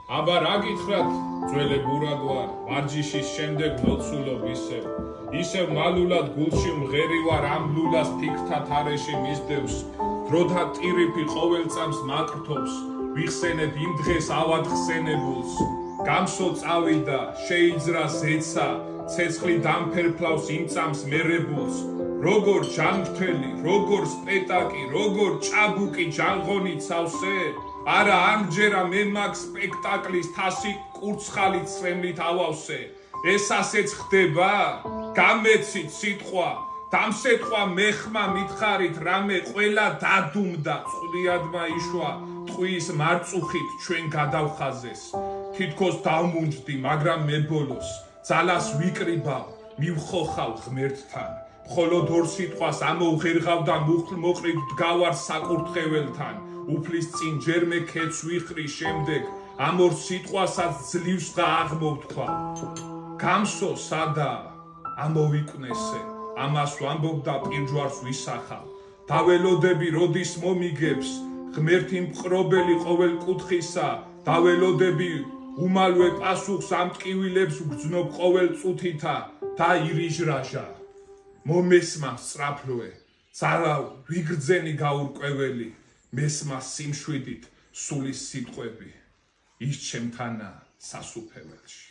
აბა რა გითხრათ ძველებურად ვარ ვარჯიშის შემდეგ მოცულობ ისევ მალულად გულში მღერი ვარ ამ ლულას ფიქრთა თარეში მისდევს დროთა ტირიფი ყოველ წამს მაკრთობს ვიხსენებ იმ დღეს ავადხსენებულს გამსო წავიდა შეიძრა ზეცა ცეცხლი დამფერფლავს იმ წამს მერებულს როგორ ჯანმრთელი როგორ სპეტაკი როგორ ჭაბუკი ჯანღონი ცავსე არა ამჯერა მე მაგ სპექტაკლის თასი კურცხალით წრემლით ავავსე ეს ასეც ხდება გამეცით სიტყვა დამსეთყვა მეხმა მითხარით რამე ყველა დადუმდა წყვილადმა იშვა ტყვის მარწუხით ჩვენ გადავხაზეს თითქოს დავმუნჯდი მაგრამ მე ბოლოს ძალას ვიკრიბავ მივხოხავ ღმერთთან მხოლოდ ორ სიტყვას ამოვღერღავ და მოყრით დგავარ საკურთხეველთან უფლის წინ ჯერ მე ქეთს ვიხრი შემდეგ ამ ორ სიტყვასაც ძლივს და აღმოვთქვა გამსო სადა ამოვიკვნესე ამას ვამბობ და პირჯვარს ვისახავ დაველოდები როდის მომიგებს ღმერთი მპყრობელი ყოველ კუთხისა დაველოდები უმალვე პასუხს ამ ტკივილებს ვგრძნობ ყოველ წუთითა და ირიჟრაჟა მომესმა სწრაფლოე ძალა ვიგრძენი გაურკვეველი მესმა სიმშვიდით სულის სიტყვები ის ჩემთანა სასუფეველში